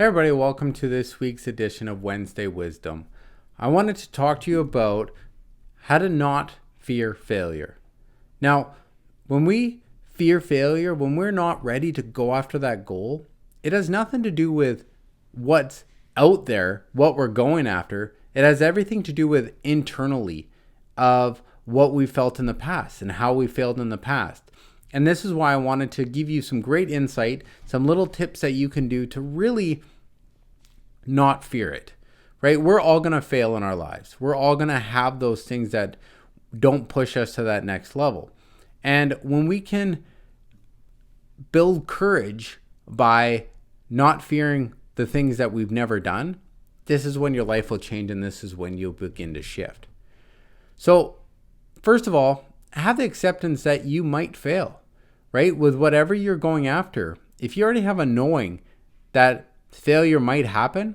Hey everybody, welcome to this week's edition of Wednesday Wisdom. I wanted to talk to you about how to not fear failure. Now, when we fear failure, when we're not ready to go after that goal, it has nothing to do with what's out there, what we're going after. It has everything to do with internally of what we felt in the past and how we failed in the past. And this is why I wanted to give you some great insight, some little tips that you can do to really not fear it, right? We're all going to fail in our lives. We're all going to have those things that don't push us to that next level. And when we can build courage by not fearing the things that we've never done, this is when your life will change and this is when you'll begin to shift. So, first of all, have the acceptance that you might fail. Right? With whatever you're going after, if you already have a knowing that failure might happen,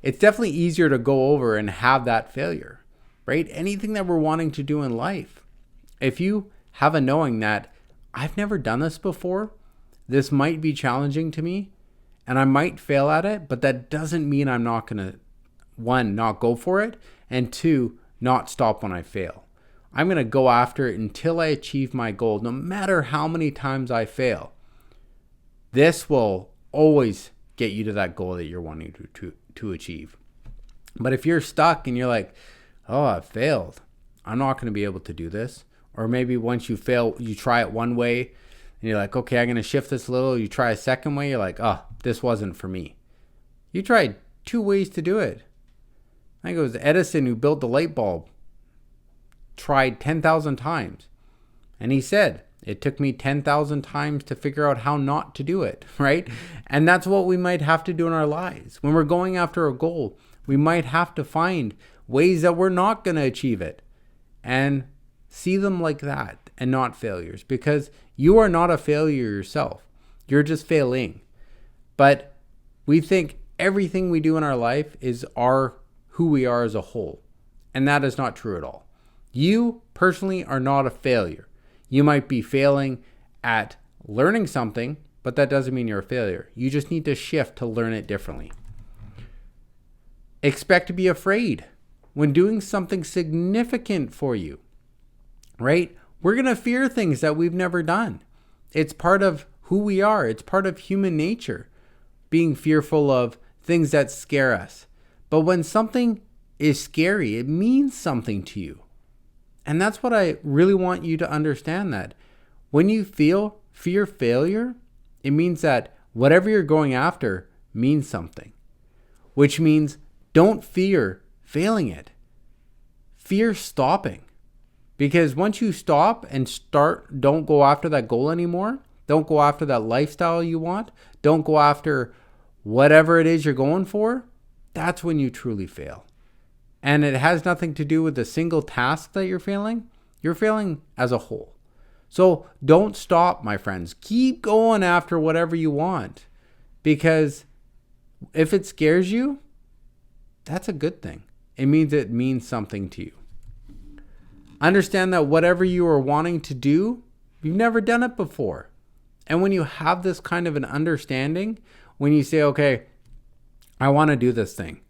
it's definitely easier to go over and have that failure, right? Anything that we're wanting to do in life, if you have a knowing that I've never done this before, this might be challenging to me and I might fail at it, but that doesn't mean I'm not going to, one, not go for it, and two, not stop when I fail. I'm going to go after it until I achieve my goal, no matter how many times I fail. This will always get you to that goal that you're wanting to achieve. But if you're stuck and you're like, oh, I failed, I'm not going to be able to do this. Or maybe once you fail, you try it one way and you're like, okay, I'm going to shift this a little. You try a second way, you're like, oh, this wasn't for me. You tried two ways to do it. I think it was Edison who built the light bulb. Tried 10,000 times. And he said, it took me 10,000 times to figure out how not to do it, right? And that's what we might have to do in our lives. When we're going after a goal, we might have to find ways that we're not going to achieve it and see them like that and not failures, because you are not a failure yourself. You're just failing. But we think everything we do in our life is who we are as a whole. And that is not true at all. You personally are not a failure. You might be failing at learning something, but that doesn't mean you're a failure. You just need to shift to learn it differently. Expect to be afraid when doing something significant for you, right? We're going to fear things that we've never done. It's part of who we are. It's part of human nature, being fearful of things that scare us. But when something is scary, it means something to you. And that's what I really want you to understand, that when you fear failure, it means that whatever you're going after means something, which means don't fear failing it. Fear stopping. Because once you stop and don't go after that goal anymore, don't go after that lifestyle you want, don't go after whatever it is you're going for, that's when you truly fail. And it has nothing to do with a single task that you're failing. You're failing as a whole. So don't stop, my friends. Keep going after whatever you want. Because if it scares you, that's a good thing. It means something to you. Understand that whatever you are wanting to do, you've never done it before. And when you have this kind of an understanding, when you say, okay, I want to do this thing,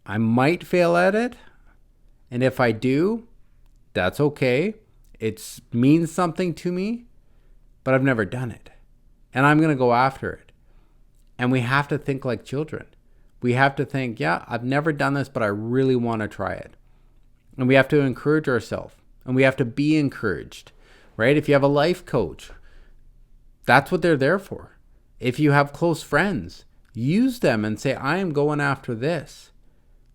I might fail at it, and if I do, that's okay. It means something to me, but I've never done it, and I'm going to go after it. And we have to think like children. We have to think, yeah, I've never done this, but I really want to try it. And we have to encourage ourselves, and we have to be encouraged, right? If you have a life coach, that's what they're there for. If you have close friends, use them and say, I am going after this.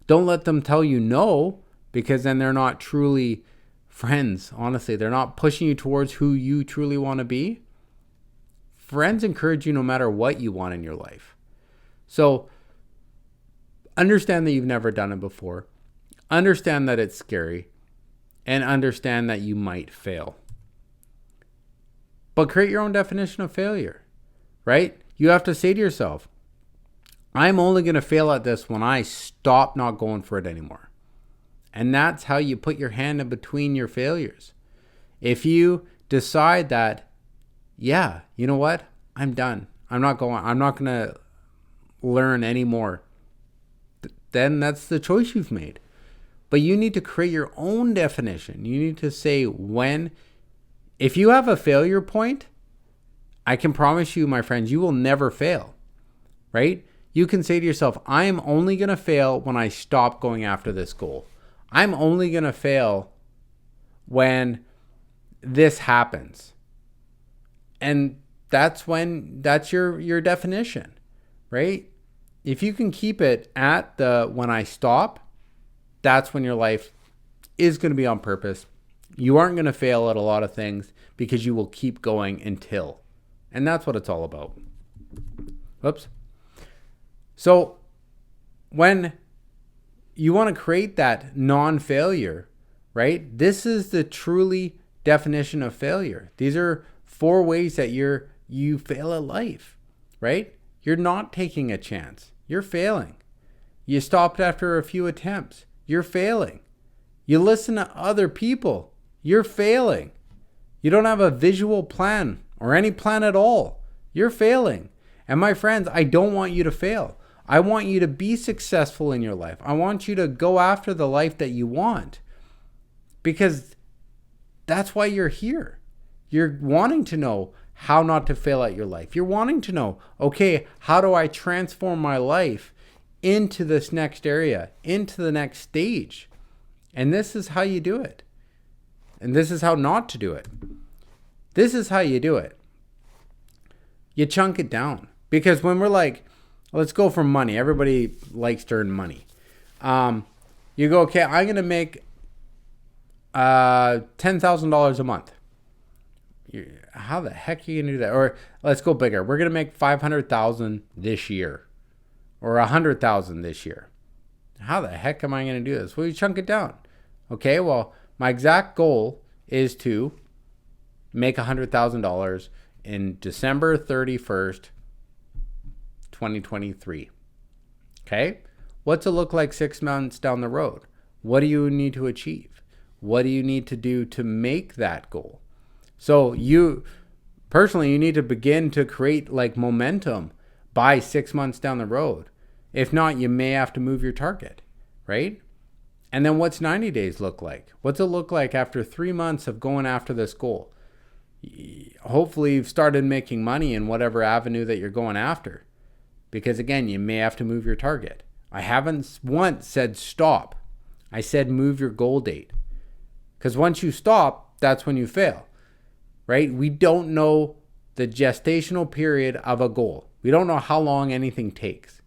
Don't let them tell you no, because then they're not truly friends. Honestly, they're not pushing you towards who you truly want to be. Friends encourage you no matter what you want in your life. So understand that you've never done it before. Understand that it's scary. And understand that you might fail. But create your own definition of failure, right? You have to say to yourself, I'm only going to fail at this when I stop not going for it anymore. And that's how you put your hand in between your failures. If you decide that, yeah, you know what? I'm done. I'm not going to learn anymore, then that's the choice you've made. But you need to create your own definition. You need to say when. If you have a failure point, I can promise you, my friends, you will never fail, right? You can say to yourself, I'm only going to fail when I stop going after this goal. I'm only going to fail when this happens. And that's your definition, right? If you can keep it at the when I stop, that's when your life is going to be on purpose. You aren't going to fail at a lot of things because you will keep going until. And that's what it's all about. Whoops. So when you want to create that non-failure, right? This is the truly definition of failure. These are 4 ways that you fail at life, right? You're not taking a chance. You're failing. You stopped after a few attempts. You're failing. You listen to other people. You're failing. You don't have a visual plan or any plan at all. You're failing. And my friends, I don't want you to fail. I want you to be successful in your life. I want you to go after the life that you want, because that's why you're here. You're wanting to know how not to fail at your life. You're wanting to know, okay, how do I transform my life into this next area, into the next stage? And this is how you do it. And this is how not to do it. This is how you do it. You chunk it down. Because when we're like, let's go for money. Everybody likes to earn money. You go, okay, I'm going to make $10,000 a month. How the heck are you going to do that? Or let's go bigger. We're going to make $500,000 this year, or $100,000 this year. How the heck am I going to do this? Well, you chunk it down. Okay, well, my exact goal is to make $100,000 in December 31st, 2023. Okay? What's it look like 6 months down the road? What do you need to achieve? What do you need to do to make that goal? So you personally, you need to begin to create like momentum by 6 months down the road. If not, you may have to move your target, right? And then what's 90 days look like? What's it look like after 3 months of going after this goal? Hopefully you've started making money in whatever avenue that you're going after. Because again, you may have to move your target. I haven't once said stop. I said move your goal date. Because once you stop, that's when you fail, right? We don't know the gestational period of a goal. We don't know how long anything takes.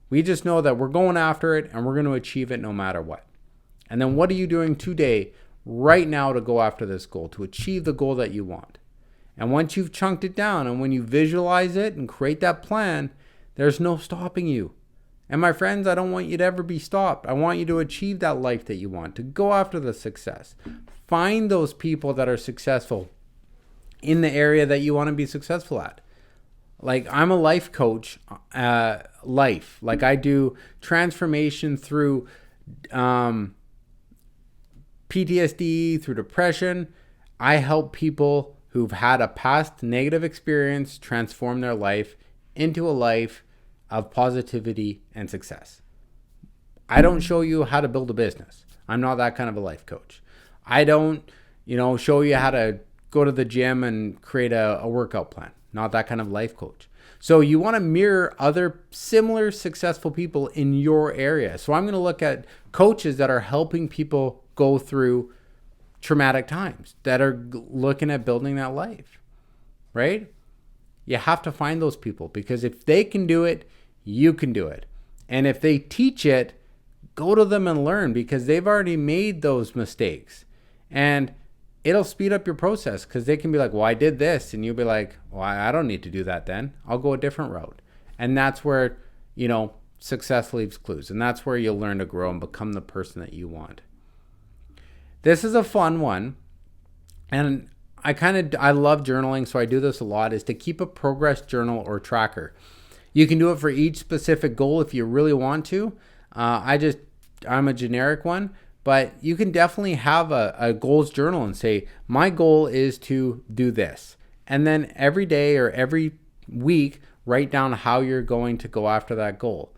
We just know that we're going after it and we're going to achieve it no matter what. And then what are you doing today, right now, to go after this goal, to achieve the goal that you want? And once you've chunked it down and when you visualize it and create that plan, there's no stopping you. And my friends, I don't want you to ever be stopped. I want you to achieve that life that you want, to go after the success. Find those people that are successful in the area that you want to be successful at. Like, I'm a life coach, life. Like, I do transformation through PTSD, through depression. I help people who've had a past negative experience transform their life into a life of positivity and success. I don't show you how to build a business. I'm not that kind of a life coach. I don't, show you how to go to the gym and create a workout plan. Not that kind of life coach. So you want to mirror other similar successful people in your area. So I'm going to look at coaches that are helping people go through traumatic times, that are looking at building that life, right? You have to find those people, because if they can do it, you can do it. And if they teach it, go to them and learn, because they've already made those mistakes. And it'll speed up your process, because they can be like, well, I did this. And you'll be like, well, I don't need to do that then. I'll go a different route. And that's where, success leaves clues. And that's where you'll learn to grow and become the person that you want. This is a fun one. And I love journaling, so I do this a lot, is to keep a progress journal or tracker. You can do it for each specific goal if you really want to. I'm a generic one, but you can definitely have a goals journal and say, my goal is to do this. And then every day or every week, write down how you're going to go after that goal.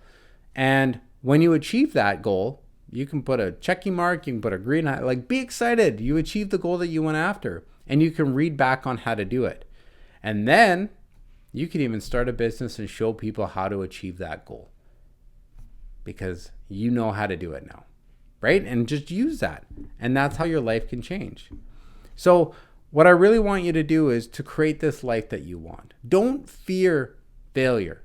And when you achieve that goal, you can put a checky mark, you can put a green, like be excited. You achieved the goal that you went after, and you can read back on how to do it. And then you can even start a business and show people how to achieve that goal because you know how to do it now, right? And just use that. And that's how your life can change. So what I really want you to do is to create this life that you want. Don't fear failure.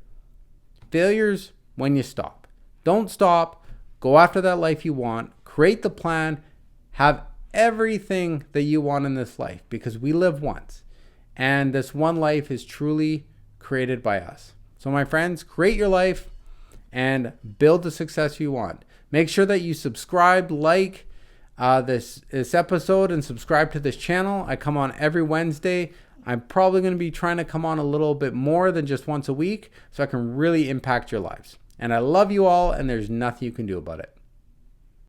Failure's when you stop. Don't stop. Go after that life you want. Create the plan. Have everything that you want in this life because we live once. And this one life is truly created by us. So my friends, create your life and build the success you want. Make sure that you subscribe, like this episode, and subscribe to this channel. I come on every Wednesday. I'm probably going to be trying to come on a little bit more than just once a week so I can really impact your lives. And I love you all, and there's nothing you can do about it.